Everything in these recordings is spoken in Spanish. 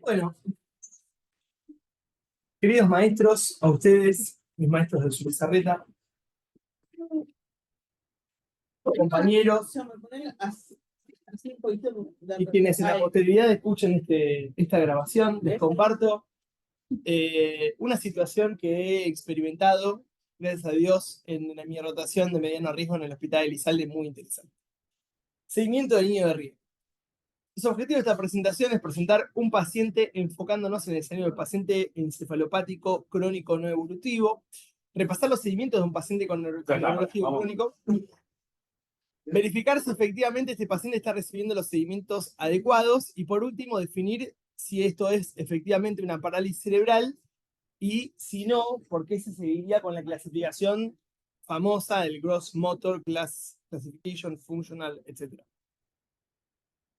Bueno, queridos maestros, a ustedes, mis maestros de su pizarreta, compañeros y quienes en la posteridad escuchen esta grabación, les comparto una situación que he experimentado, gracias a Dios, en mi rotación de mediano riesgo en el Hospital Elizalde, muy interesante. Seguimiento del niño de riesgo. Su objetivo de esta presentación es presentar un paciente enfocándonos en el escenario del paciente encefalopático crónico no evolutivo, repasar los seguimientos de un paciente con neurológico crónico, verificar si efectivamente este paciente está recibiendo los seguimientos adecuados y por último definir si esto es efectivamente una parálisis cerebral y si no, por qué se seguiría con la clasificación famosa del Gross Motor Classification Functional, etc.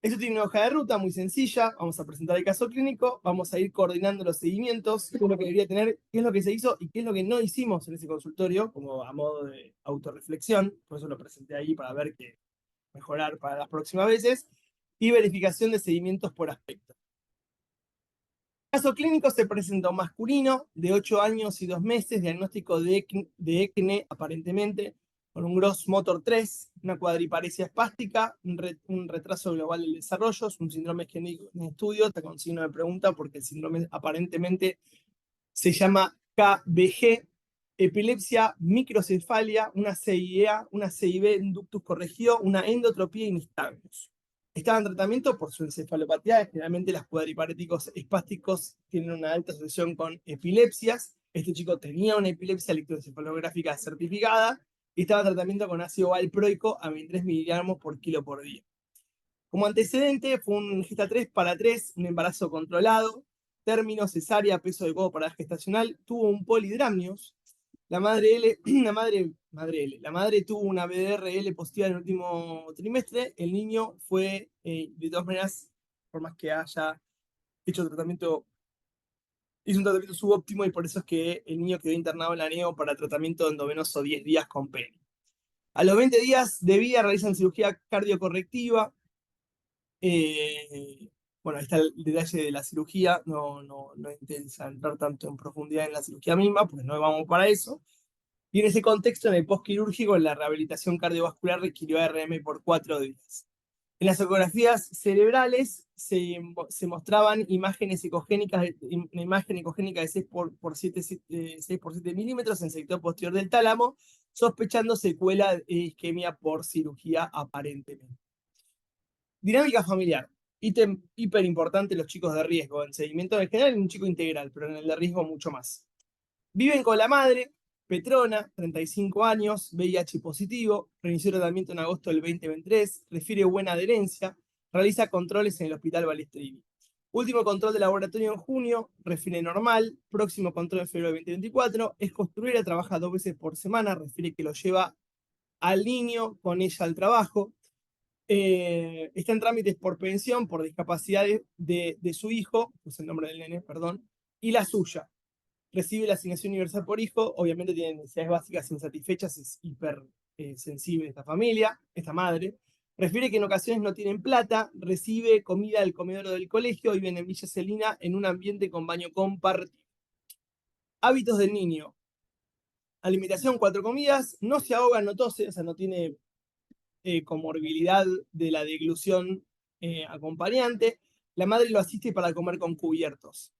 Esto tiene una hoja de ruta muy sencilla, vamos a presentar el caso clínico, vamos a ir coordinando los seguimientos, qué es lo que debería tener, qué es lo que se hizo y qué es lo que no hicimos en ese consultorio, como a modo de autorreflexión, por eso lo presenté ahí para ver qué mejorar para las próximas veces, y verificación de seguimientos por aspecto. El caso clínico se presenta un masculino de 8 años y 2 meses, diagnóstico de ECNE aparentemente, con un Gross Motor 3, una cuadriparesia espástica, un retraso global del desarrollo, es un síndrome isquémico en estudio, está con signo de pregunta porque el síndrome aparentemente se llama KBG, epilepsia, microcefalia, una CIEA, una CIB en ductus corregido, una endotropía y nistagmus. Estaba en tratamiento por su encefalopatía, generalmente las cuadriparéticos espásticos tienen una alta asociación con epilepsias. Este chico tenía una epilepsia electroencefalográfica certificada y estaba en tratamiento con ácido valproico a 23 miligramos por kilo por día. Como antecedente, fue un Gesta 3 para 3, un embarazo controlado, término, cesárea, peso adecuado para la gestacional, tuvo un polidramnios, la madre L, la madre tuvo una BDRL positiva en el último trimestre, el niño fue, de todas maneras, por más que haya hecho tratamiento, hizo un tratamiento subóptimo y por eso es que el niño quedó internado en la NEO para tratamiento endovenoso 10 días con PEN. A los 20 días de vida realizan cirugía cardiocorrectiva. Bueno, ahí está el detalle de la cirugía, no intenta entrar tanto en profundidad en la cirugía misma, porque no vamos para eso. Y en ese contexto, en el postquirúrgico, la rehabilitación cardiovascular requirió ARM por 4 días. En las ecografías cerebrales se mostraban imágenes ecogénicas, una imagen ecogénica de 6 por 7 milímetros en el sector posterior del tálamo, sospechando secuela de isquemia por cirugía aparentemente. Dinámica familiar. Ítem hiper importante los chicos de riesgo. En seguimiento en general, un chico integral, pero en el de riesgo mucho más. Viven con la madre, Petrona, 35 años, VIH positivo, reinició tratamiento en agosto del 2023, refiere buena adherencia, realiza controles en el Hospital Balestrini. Último control de laboratorio en junio, refiere normal, próximo control en febrero de 2024, es costurera, trabaja 2 veces por semana, refiere que lo lleva al niño con ella al trabajo. Está en trámites por pensión, por discapacidad de su hijo, pues el nombre del nene, perdón, y la suya. Recibe la asignación universal por hijo, obviamente tiene necesidades básicas insatisfechas, es hiper sensible esta familia, esta madre. Refiere que en ocasiones no tienen plata, recibe comida del comedor del colegio, viven en Villa Celina en un ambiente con baño compartido. Hábitos del niño. Alimentación, 4 comidas, no se ahoga, no tose, o sea, no tiene comorbilidad de la deglución acompañante. La madre lo asiste para comer con cubiertos.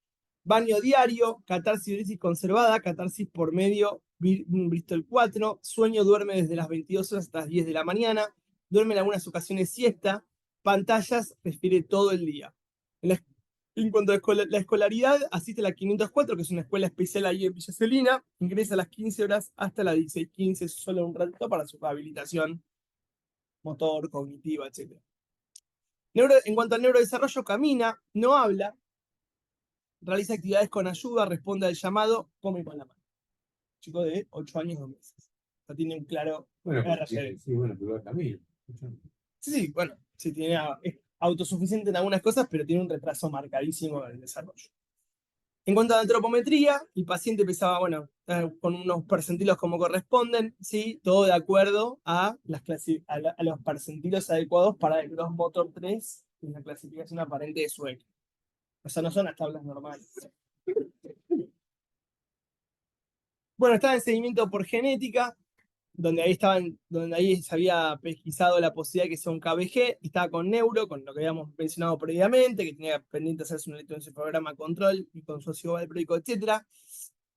Baño diario, catarsis conservada, catarsis por medio, Bristol 4, sueño, duerme desde las 22 horas hasta las 10 de la mañana, duerme en algunas ocasiones siesta, pantallas, refiere todo el día. En cuanto a la escolaridad, asiste a la 504, que es una escuela especial ahí en Villa Celina, ingresa a las 15 horas hasta las 16:15, solo un ratito para su rehabilitación motor, cognitiva, etc. En cuanto al neurodesarrollo, camina, no habla, realiza actividades con ayuda, responde al llamado, come con la mano. Chico de 8 años, 2 meses. O sea, tiene un claro... Bueno, sí, bueno, pero camina. Sí, bueno, sí, es autosuficiente en algunas cosas, pero tiene un retraso marcadísimo en el desarrollo. En cuanto a la antropometría, el paciente pesaba, bueno, con unos percentilos como corresponden, ¿sí? Todo de acuerdo a los percentilos adecuados para el Gross Motor 3, que es la clasificación aparente de su ECNE. O sea, no son las tablas normales. Bueno, estaba en seguimiento por genética, donde ahí se había pesquisado la posibilidad de que sea un KBG, y estaba con neuro, con lo que habíamos mencionado previamente, que tenía pendiente hacerse un electroencefalograma control y con socio valpródico, etc.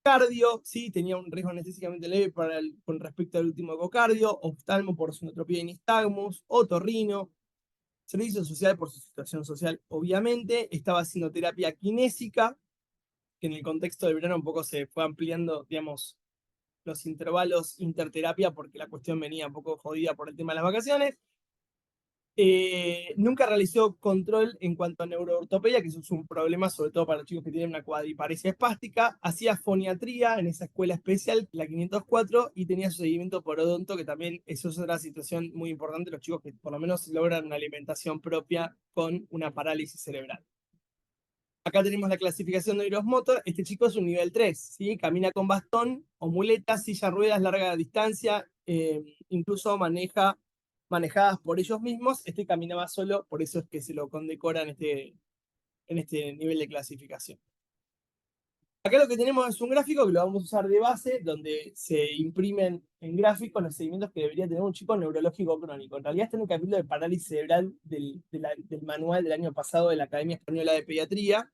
Cardio, sí, tenía un riesgo necesariamente leve con respecto al último ecocardio, oftalmo por sonotropía y nistagmus, otorrino, servicio social por su situación social, obviamente, estaba haciendo terapia kinésica, que en el contexto del verano un poco se fue ampliando, digamos, los intervalos interterapia porque la cuestión venía un poco jodida por el tema de las vacaciones. Nunca realizó control en cuanto a neuroortopedia, que eso es un problema sobre todo para los chicos que tienen una cuadriparesia espástica. Hacía foniatría en esa escuela especial, la 504, y tenía su seguimiento por odonto, que también eso es otra situación muy importante, los chicos que por lo menos logran una alimentación propia con una parálisis cerebral. Acá tenemos la clasificación de neuromotor. Este chico es un nivel 3, ¿sí? Camina con bastón o muleta, silla, ruedas, larga distancia, incluso manejadas por ellos mismos. Este caminaba solo, por eso es que se lo condecora en este nivel de clasificación. Acá lo que tenemos es un gráfico que lo vamos a usar de base, donde se imprimen en gráficos los seguimientos que debería tener un chico neurológico crónico. En realidad está en un capítulo de parálisis cerebral del manual del año pasado de la Academia Española de Pediatría,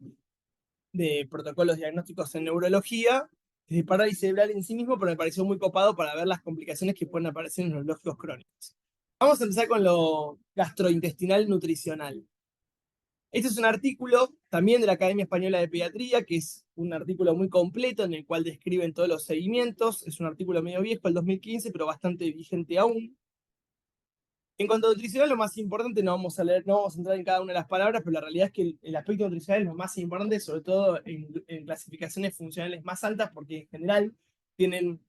de protocolos diagnósticos en neurología, de parálisis cerebral en sí mismo, pero me pareció muy copado para ver las complicaciones que pueden aparecer en los neurológicos crónicos. Vamos a empezar con lo gastrointestinal nutricional. Este es un artículo también de la Academia Española de Pediatría, que es un artículo muy completo en el cual describen todos los seguimientos. Es un artículo medio viejo, el 2015, pero bastante vigente aún. En cuanto a nutricional, lo más importante, no vamos a leer, no vamos a entrar en cada una de las palabras, pero la realidad es que el aspecto nutricional es lo más importante, sobre todo en clasificaciones funcionales más altas, porque en general tienen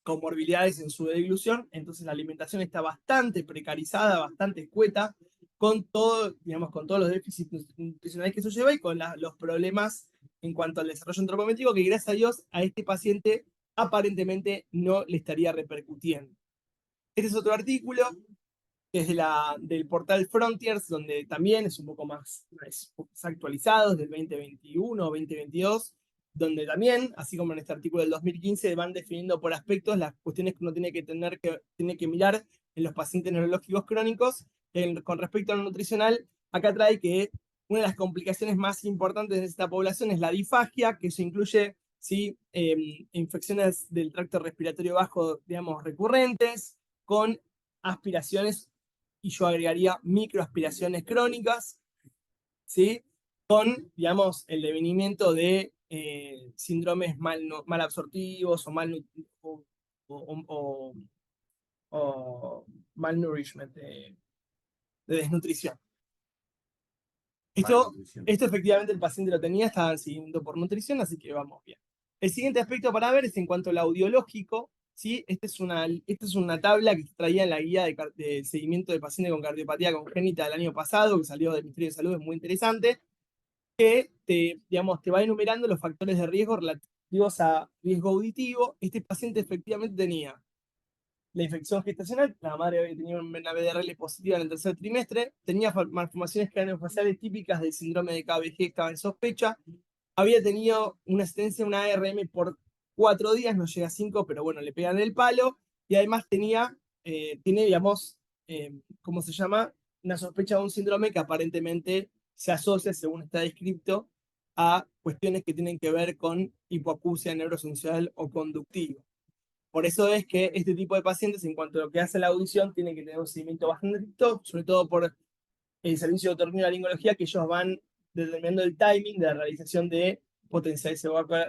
comorbilidades en su deglución, entonces la alimentación está bastante precarizada, bastante escueta, con todo, digamos, con todos los déficits nutricionales que eso lleva y con los problemas en cuanto al desarrollo antropométrico, que gracias a Dios a este paciente aparentemente no le estaría repercutiendo. Este es otro artículo que es del portal Frontiers, donde también es un poco más actualizado, es del 2021 o 2022, donde también, así como en este artículo del 2015, van definiendo por aspectos las cuestiones que uno tiene que mirar en los pacientes neurológicos crónicos. Con respecto a lo nutricional, acá trae que una de las complicaciones más importantes de esta población es la disfagia, que eso incluye ¿sí? Infecciones del tracto respiratorio bajo, digamos, recurrentes, con aspiraciones, y yo agregaría microaspiraciones crónicas, ¿sí? Con, digamos, el devenimiento de síndromes mal absortivos o malnourishment, de desnutrición. Esto efectivamente el paciente lo tenía, estaba siguiendo por nutrición, así que vamos bien. El siguiente aspecto para ver es en cuanto al audiológico, ¿sí? Esta es una tabla que traía en la guía de seguimiento de pacientes con cardiopatía congénita del año pasado, que salió del Ministerio de Salud, es muy interesante, que digamos, te va enumerando los factores de riesgo relativos a riesgo auditivo. Este paciente efectivamente tenía la infección gestacional, la madre había tenido una BDRL positiva en el tercer trimestre, tenía malformaciones craneofaciales típicas del síndrome de KBG que estaba en sospecha, había tenido una asistencia, una ARM por 4 días, no llega a 5, pero bueno, le pegan el palo, y además tiene, digamos, ¿cómo se llama? Una sospecha de un síndrome que aparentemente se asocia, según está descrito, a cuestiones que tienen que ver con hipoacusia neurosensorial o conductiva. Por eso es que este tipo de pacientes, en cuanto a lo que hace la audición, tienen que tener un seguimiento bastante estricto, sobre todo por el servicio de otorrinolaringología, que ellos van determinando el timing de la realización de potenciales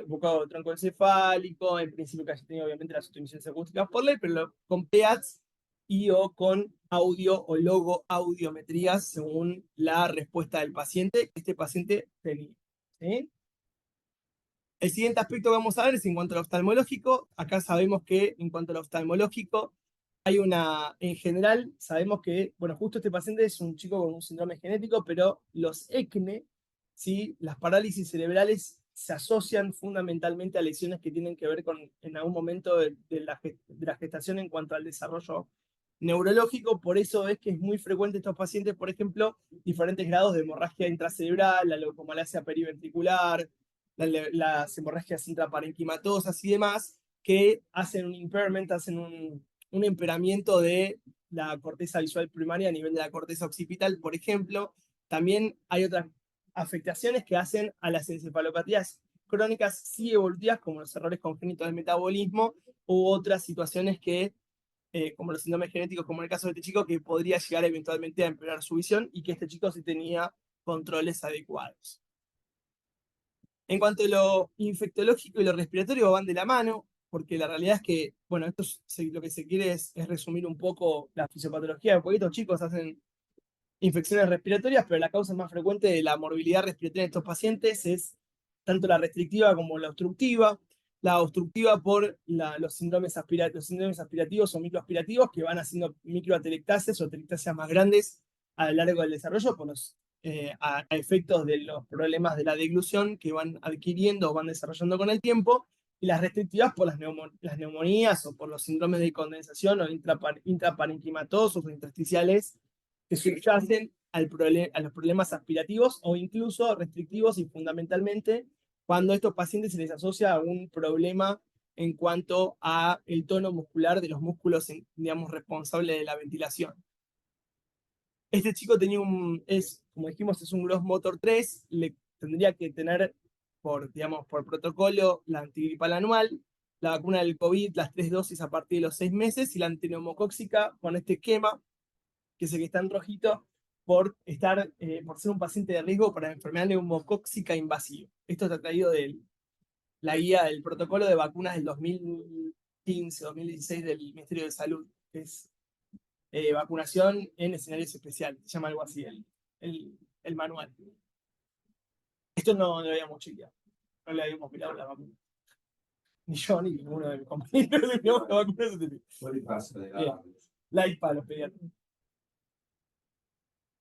bocado troncoencefálico, en principio que haya tenido obviamente las emisiones acústicas por ley, pero con PEATs y o con audio o logo audiometrías según la respuesta del paciente que este paciente tenía. ¿Sí? El siguiente aspecto que vamos a ver es en cuanto al oftalmológico. Acá sabemos que en cuanto al oftalmológico hay en general, sabemos que, bueno, justo este paciente es un chico con un síndrome genético, pero los ECNE, ¿sí? Las parálisis cerebrales se asocian fundamentalmente a lesiones que tienen que ver con, en algún momento de la gestación en cuanto al desarrollo neurológico, por eso es que es muy frecuente en estos pacientes, por ejemplo, diferentes grados de hemorragia intracerebral, la leucomalacia periventricular, las hemorragias intraparenquimatosas y demás, que hacen un impairment, hacen un empeoramiento de la corteza visual primaria a nivel de la corteza occipital, por ejemplo. También hay otras afectaciones que hacen a las encefalopatías crónicas sí evolutivas, como los errores congénitos del metabolismo, u otras situaciones que, como los síndromes genéticos, como en el caso de este chico, que podría llegar eventualmente a empeorar su visión y que este chico sí tenía controles adecuados. En cuanto a lo infectológico y lo respiratorio van de la mano, porque la realidad es que, bueno, esto lo que se quiere es resumir un poco la fisiopatología, porque estos chicos hacen infecciones respiratorias, pero la causa más frecuente de la morbilidad respiratoria en estos pacientes es tanto la restrictiva como la obstructiva. La obstructiva por los síndromes aspirativos o microaspirativos que van haciendo microatelectasias o atelectasias más grandes a lo largo del desarrollo por a efectos de los problemas de la deglución que van adquiriendo o van desarrollando con el tiempo, y las restrictivas por las neumonías o por los síndromes de condensación o intraparenquimatosos o intersticiales que subyacen a los problemas aspirativos o incluso restrictivos, y fundamentalmente cuando a estos pacientes se les asocia a un problema en cuanto a el tono muscular de los músculos, digamos, responsables de la ventilación. Este chico tenía como dijimos, es un Gross Motor 3, le tendría que tener digamos, por protocolo la antigripal anual, la vacuna del COVID, las 3 dosis a partir de los 6 meses, y la antineumocóxica con este esquema, que es el que está en rojito, por ser un paciente de riesgo para enfermedad neumocóxica invasiva. Esto está traído de la guía del protocolo de vacunas del 2015-2016 del Ministerio de Salud, que es vacunación en escenarios especiales, se llama algo así el manual. Esto no lo habíamos chequeado, no le habíamos mirado la vacuna. Ni yo ni ninguno de mis compañeros le miramos la vacuna. La IPA, los pediatras.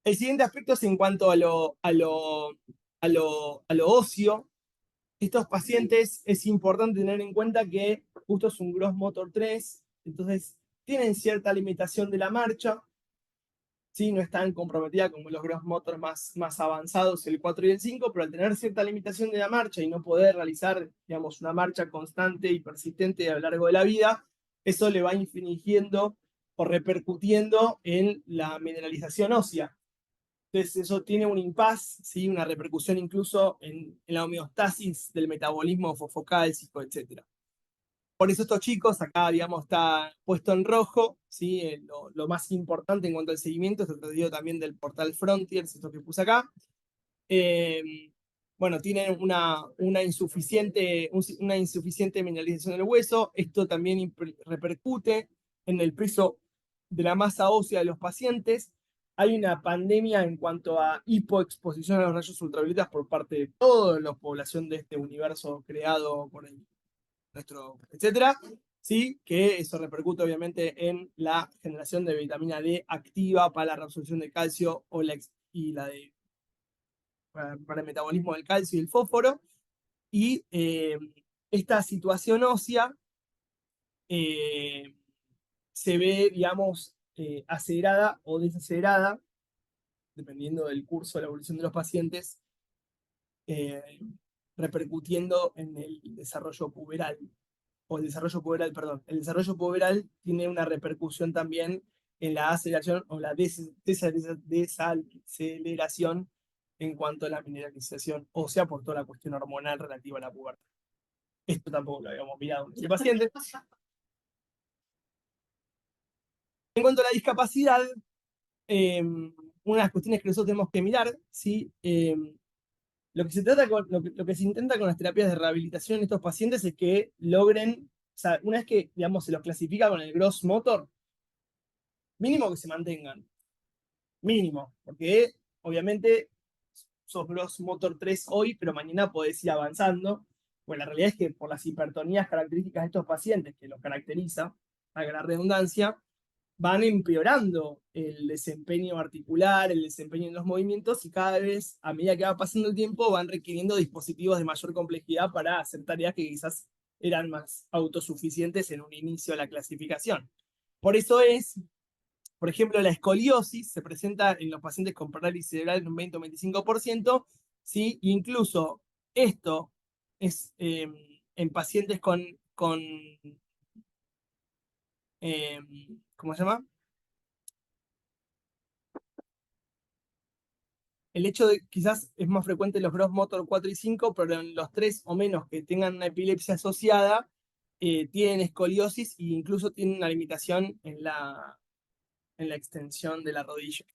El siguiente aspecto es en cuanto a lo óseo. Estos pacientes es importante tener en cuenta que justo es un Gross Motor 3, entonces tienen cierta limitación de la marcha, ¿sí? No están comprometidas como los Gross Motor más avanzados, el 4 y el 5, pero al tener cierta limitación de la marcha y no poder realizar, digamos, una marcha constante y persistente a lo largo de la vida, eso le va infringiendo o repercutiendo en la mineralización ósea. Entonces eso tiene un impasse, ¿sí? Una repercusión incluso en la homeostasis del metabolismo fosfocálcico, etc. Por eso estos chicos, acá digamos está puesto en rojo, ¿sí? Lo más importante en cuanto al seguimiento, esto traído también del portal Frontiers, esto que puse acá. Bueno, tienen una insuficiente mineralización del hueso. Esto también repercute en el peso de la masa ósea de los pacientes. Hay una pandemia en cuanto a hipoexposición a los rayos ultravioletas por parte de toda la población de este universo creado por nuestro, etcétera, ¿sí? Que eso repercute obviamente en la generación de vitamina D activa para la reabsorción de calcio y la de para el metabolismo del calcio y el fósforo. Y esta situación ósea se ve, digamos, acelerada o desacelerada, dependiendo del curso de la evolución de los pacientes, repercutiendo en el desarrollo puberal, o el desarrollo puberal, perdón. El desarrollo puberal tiene una repercusión también en la aceleración o la desaceleración en cuanto a la mineralización ósea por toda la cuestión hormonal relativa a la pubertad. Esto tampoco lo habíamos mirado en este paciente. En cuanto a la discapacidad, una de las cuestiones que nosotros tenemos que mirar, ¿sí? Lo que se intenta con las terapias de rehabilitación en estos pacientes es que logren, o sea, una vez que, digamos, se los clasifica con el Gross Motor, mínimo que se mantengan. Mínimo, porque obviamente sos Gross Motor 3 hoy, pero mañana podés ir avanzando. Pues la realidad es que por las hipertonías características de estos pacientes, que los caracteriza, a la redundancia, van empeorando el desempeño articular, el desempeño en los movimientos, y cada vez, a medida que va pasando el tiempo, van requiriendo dispositivos de mayor complejidad para hacer tareas que quizás eran más autosuficientes en un inicio de la clasificación. Por eso es Por ejemplo, la escoliosis se presenta en los pacientes con parálisis cerebral en un 20 o 25%, ¿sí? Incluso esto es en pacientes con ¿cómo se llama? El hecho de quizás es más frecuente en los gross motor 4 y 5, pero en los 3 o menos que tengan una epilepsia asociada, tienen escoliosis e incluso tienen una limitación en la extensión de la rodilla.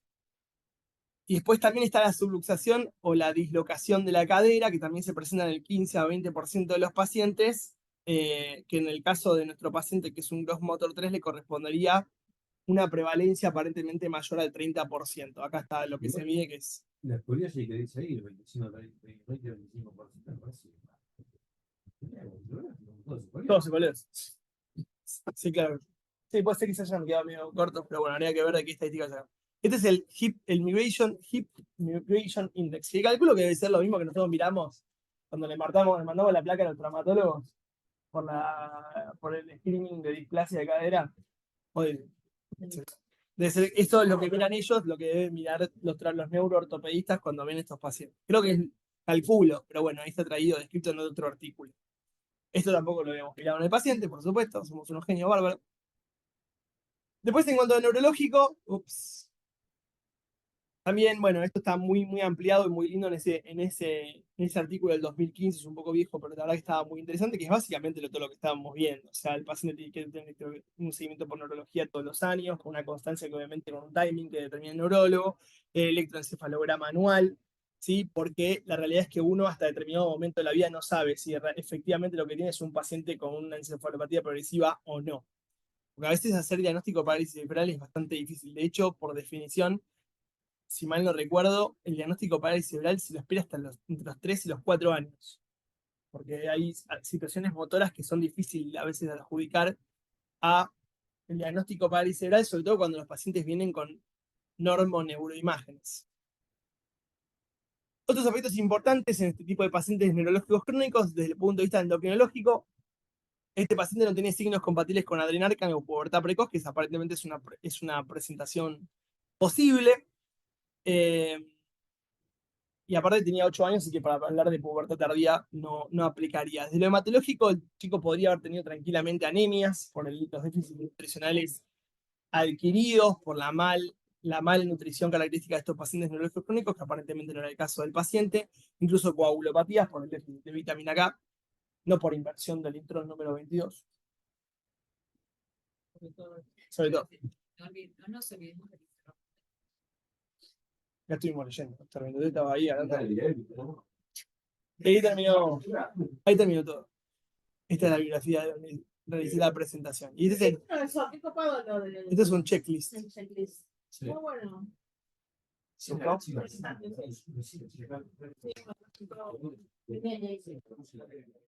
Y después también está la subluxación o la dislocación de la cadera, que también se presenta en el 15 a 20% de los pacientes, que en el caso de nuestro paciente, que es un gross motor 3, le correspondería una prevalencia aparentemente mayor al 30%. Acá está lo que se mide, que es... La escoliosis que dice ahí, el 20-25%, me parece. Todos escoliosis. Sí, claro. Sí, puede ser que se hayan quedado medio cortos, pero bueno, habría que ver de qué estadística se. Este es el Hip Migration Index, que calculo que debe ser lo mismo que nosotros miramos cuando le mandamos la placa a los traumatólogos por el screening de displasia de cadera. Debe ser, esto es lo que miran ellos, lo que deben mirar los neuroortopedistas cuando ven estos pacientes. Creo que es calculo, pero bueno, ahí está traído, descrito en otro artículo. Esto tampoco lo habíamos mirado en el paciente, por supuesto, somos unos genios bárbaros. Después, en cuanto a neurológico, también, bueno, esto está muy, muy ampliado y muy lindo en ese artículo del 2015, es un poco viejo, pero la verdad que estaba muy interesante, que es básicamente todo lo que estábamos viendo. O sea, el paciente tiene que tener un seguimiento por neurología todos los años, con una constancia que obviamente con un timing que determina el neurólogo, el electroencefalograma anual, ¿sí? Porque la realidad es que uno hasta determinado momento de la vida no sabe si efectivamente lo que tiene es un paciente con una encefalopatía progresiva o no. Porque a veces hacer diagnóstico de parálisis cerebral es bastante difícil. De hecho, por definición, si mal no recuerdo, el diagnóstico de parálisis cerebral se lo espera hasta entre los 3 y los 4 años. Porque hay situaciones motoras que son difíciles a veces de adjudicar a el diagnóstico de parálisis cerebral, sobre todo cuando los pacientes vienen con normoneuroimágenes. Otros aspectos importantes en este tipo de pacientes neurológicos crónicos, desde el punto de vista endocrinológico, este paciente no tiene signos compatibles con adrenarca o pubertad precoz, que aparentemente es una presentación posible. Y aparte tenía 8 años, así que para hablar de pubertad tardía no aplicaría. Desde lo hematológico, el chico podría haber tenido tranquilamente anemias por los déficits nutricionales adquiridos, por la malnutrición característica de estos pacientes neurológicos crónicos, que aparentemente no era el caso del paciente, incluso coagulopatías por el déficit de vitamina K, no por inversión del intrón número 22. Sobre todo. Ya estuvimos leyendo. Estaba ahí. Ahí terminó todo. Esta es la bibliografía de donde realicé la presentación. Y este es un checklist. Muy bueno.